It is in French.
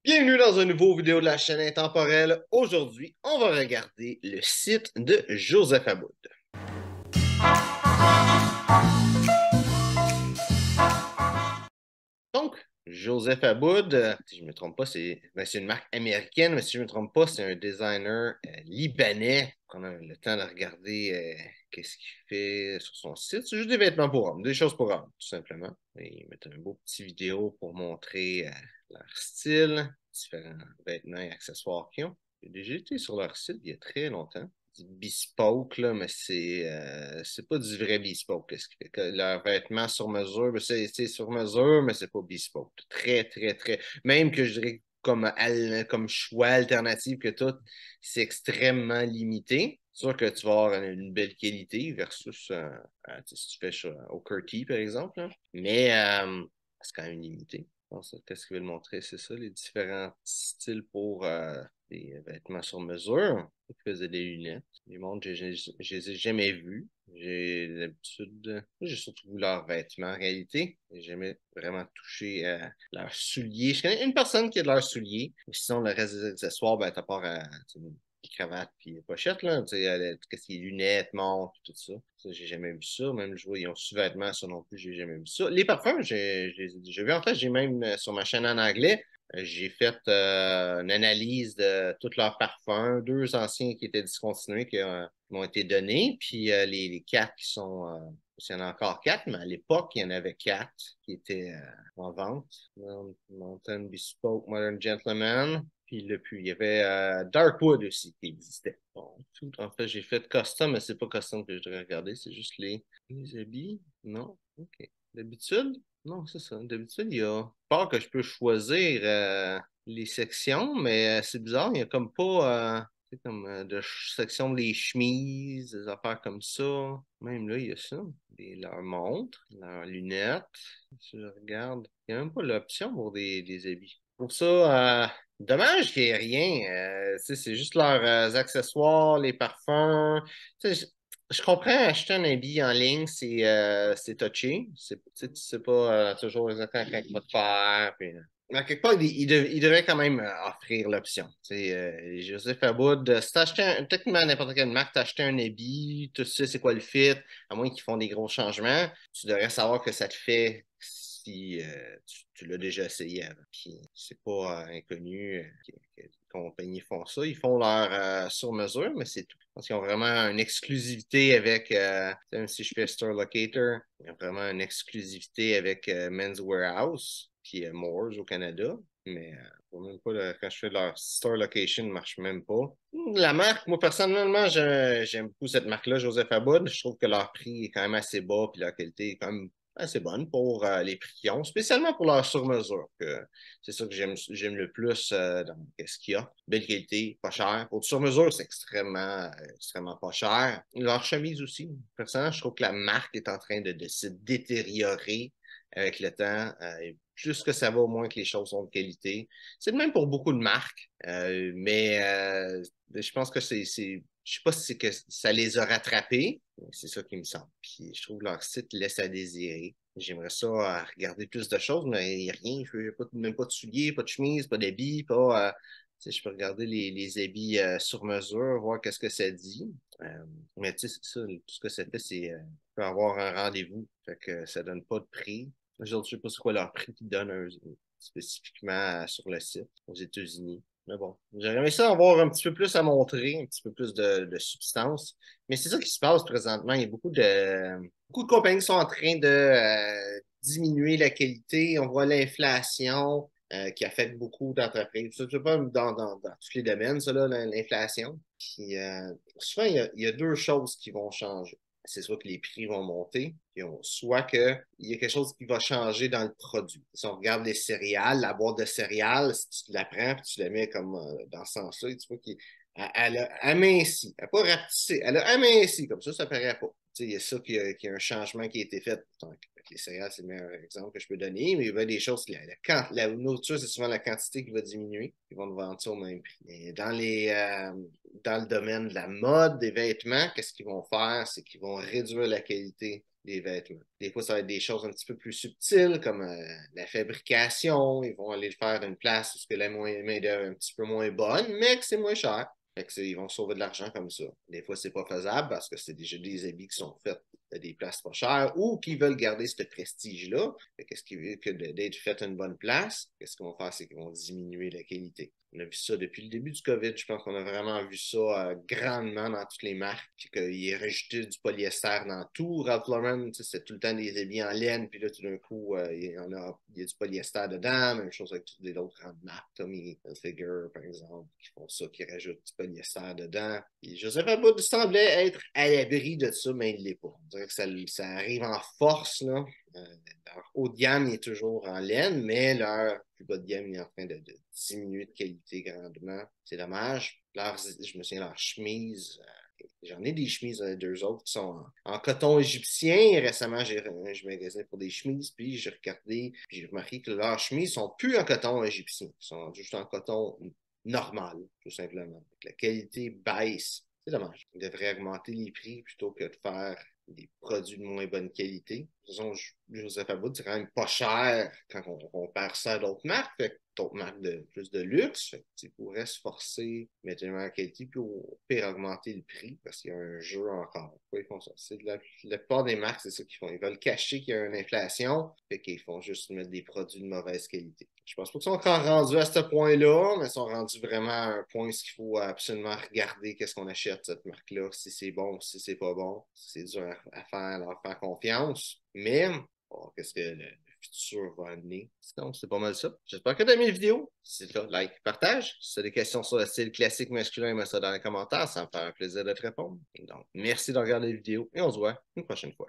Bienvenue dans une nouveau vidéo de la chaîne Intemporelle. Aujourd'hui, on va regarder le site de Joseph Aboud. Donc, Joseph Aboud, si je ne me trompe pas, c'est une marque américaine, mais si je ne me trompe pas, c'est un designer libanais. On a le temps de regarder qu'est-ce qu'il fait sur son site. C'est juste des vêtements pour hommes, des choses pour hommes, tout simplement. Et ils mettent un beau petit vidéo pour montrer leur style, différents vêtements et accessoires qu'ils ont. J'ai déjà été sur leur site il y a très longtemps. Du bespoke, là, mais c'est pas du vrai bespoke. Ce qui fait que leurs vêtements sur mesure, ben, c'est sur mesure, mais c'est pas bespoke. Très, très, très. Même que je dirais comme choix alternatif que tout, c'est extrêmement limité. C'est sûr que tu vas avoir une belle qualité versus si tu fais au Curti, par exemple, là. Mais c'est quand même limité. Je pense que qu'est-ce qu'il veut montrer, c'est ça, les différents styles pour des vêtements sur mesure. Il faisait des lunettes. Les montres, je les ai jamais vus. J'ai l'habitude, j'ai surtout vu leurs vêtements en réalité. J'ai jamais vraiment touché à leurs souliers. Je connais une personne qui a de leurs souliers. Sinon, le reste des accessoires, ben, t'as part à cravate puis pochette, là. Tu sais, qu'est-ce qui est lunettes, montres, tout ça. Ça, j'ai jamais vu ça. Même je vois, ils ont sous-vêtements, ça non plus, j'ai jamais vu ça. Les parfums, je les ai déjà vus. En fait, j'ai même sur ma chaîne en anglais, j'ai fait une analyse de tous leurs parfums, deux anciens qui étaient discontinués qui m'ont été donnés, puis les quatre qui sont, il y en a encore quatre, mais à l'époque, il y en avait quatre qui étaient en vente. Mountain Bespoke Modern Gentleman, puis il y avait Darkwood aussi qui existait. Bon, en fait, j'ai fait custom, mais c'est pas custom que je devrais regarder, c'est juste les habits. Non? OK. D'habitude? Non, c'est ça. D'habitude, il y a pas que je peux choisir les sections, mais c'est bizarre, il n'y a comme pas comme section des chemises, des affaires comme ça. Même là, il y a ça. Leurs montres, leurs lunettes. Si je regarde, il n'y a même pas l'option pour des habits. Pour ça, dommage qu'il n'y ait rien. Tu sais, c'est juste leurs accessoires, les parfums. Tu sais, je comprends acheter un habit en ligne, c'est touché. Tu sais pas toujours exactement quand il va te faire. Puis, mais quelque part, il devrait quand même offrir l'option. Tu sais, Joseph Aboud, si techniquement n'importe quelle marque, t'as acheté un habit, tu sais c'est quoi le fit, à moins qu'ils font des gros changements, tu devrais savoir que ça te fait si tu l'as déjà essayé avant. Puis c'est pas inconnu que les compagnies font ça. Ils font leur sur-mesure, mais c'est tout. Parce qu'ils ont vraiment une exclusivité avec, même si je fais Store Locator, ils ont vraiment une exclusivité avec Men's Warehouse, puis Moores au Canada. Mais même pas quand je fais leur store location, ne marche même pas. La marque, moi personnellement, j'aime beaucoup cette marque-là, Joseph Aboud. Je trouve que leur prix est quand même assez bas, puis leur qualité est quand même assez bonne pour les prix qu'ils ont, spécialement pour leur sur-mesure. C'est ça que j'aime le plus dans ce qu'il y a. Belle qualité, pas cher. Pour du sur-mesure, c'est extrêmement pas cher. Leur chemise aussi. Personnellement, je trouve que la marque est en train de se détériorer avec le temps. Plus que ça va, au moins que les choses sont de qualité. C'est le même pour beaucoup de marques, mais je pense que je sais pas si c'est que ça les a rattrapés, mais c'est ça qui me semble. Puis je trouve que leur site laisse à désirer. J'aimerais ça regarder plus de choses, mais il n'y a rien. Je n'ai même pas de souliers, pas de chemise, pas d'habits, pas. Tu sais, je peux regarder les habits sur mesure, voir qu'est-ce que ça dit. Euh, mais tu sais, c'est ça, tout ce que ça fait, c'est peut avoir un rendez-vous. Fait que ça donne pas de prix. Je ne sais pas c'est quoi leur prix qu'ils donnent spécifiquement sur le site aux États-Unis. Mais bon, j'aurais aimé ça avoir un petit peu plus à montrer, un petit peu plus de substance. Mais c'est ça qui se passe présentement. Il y a beaucoup de compagnies qui sont en train de diminuer la qualité. On voit l'inflation qui affecte beaucoup d'entreprises. Ça, c'est pas dans tous les domaines, ça, là, l'inflation. Puis souvent, il y a deux choses qui vont changer. C'est soit que les prix vont monter, soit qu'il y a quelque chose qui va changer dans le produit. Si on regarde les céréales, la boîte de céréales, si tu la prends et tu la mets comme dans ce sens-là, tu vois qu'elle a aminci. Elle n'a pas rapetissé, elle a aminci, comme ça paraît pas. sais, il y a ça qui a un changement qui a été fait. Donc, les céréales, c'est le meilleur exemple que je peux donner, mais il y a des choses, la nourriture, c'est souvent la quantité qui va diminuer. Ils vont te vendre ça au même prix. Et dans le domaine de la mode, des vêtements, qu'est-ce qu'ils vont faire? C'est qu'ils vont réduire la qualité des vêtements. Des fois, ça va être des choses un petit peu plus subtiles, comme la fabrication. Ils vont aller le faire d'une place où ce que la main-d'œuvre est un petit peu moins bonne, mais que c'est moins cher. Fait que ils vont sauver de l'argent comme ça. Des fois, c'est pas faisable parce que c'est déjà des habits qui sont faits à des places pas chères ou qui veulent garder ce prestige-là. Qu'est-ce qui veut que d'être fait à une bonne place? Qu'est-ce qu'ils vont faire? C'est qu'ils vont diminuer la qualité. On a vu ça depuis le début du COVID. Je pense qu'on a vraiment vu ça grandement dans toutes les marques. Puis qu'il est rajouté du polyester dans tout. Ralph Lauren, c'est tout le temps des habits en laine. Puis là, tout d'un coup, il y a du polyester dedans. Même chose avec toutes les autres grandes marques. Tommy Hilfiger, par exemple, qui font ça, qui rajoutent du polyester dedans. Puis Joseph Abboud semblait être à l'abri de ça, mais il ne l'est pas. On dirait que ça arrive en force, là. Leur haut de gamme est toujours en laine, mais leur plus bas de gamme est en train de diminuer de qualité grandement. C'est dommage. Je me souviens, leur chemise, j'en ai des chemises, deux autres qui sont en coton égyptien. Récemment, je magasinais pour des chemises, puis j'ai regardé, puis j'ai remarqué que leurs chemises sont plus en coton égyptien. Ils sont juste en coton normal, tout simplement. La qualité baisse. C'est dommage. Ils devraient augmenter les prix plutôt que de faire des produits de moins bonne qualité. De toute façon, Joseph Abboud, c'est quand même pas cher quand on compare ça à d'autres marques. Fait d'autres marques de plus de luxe. Fait que, ils pourraient se forcer, mettre une meilleure qualité, puis au pire augmenter le prix parce qu'il y a un jeu encore. Pourquoi ils font ça? La plupart des marques, c'est ça qu'ils font. Ils veulent cacher qu'il y a une inflation, fait qu'ils font juste mettre des produits de mauvaise qualité. Je pense pas qu'ils sont encore rendus à ce point-là, mais ils sont rendus vraiment à un point où il faut absolument regarder qu'est-ce qu'on achète cette marque-là, si c'est bon, si c'est pas bon. C'est dur à faire, leur faire confiance. Mais bon, qu'est-ce que le futur va amener? Sinon, c'est pas mal ça. J'espère que tu as aimé la vidéo. Si c'est le cas, like, partage. Si tu as des questions sur le style classique masculin, mets ça dans les commentaires. Ça me fait un plaisir de te répondre. Donc, merci de regarder la vidéo et on se voit une prochaine fois.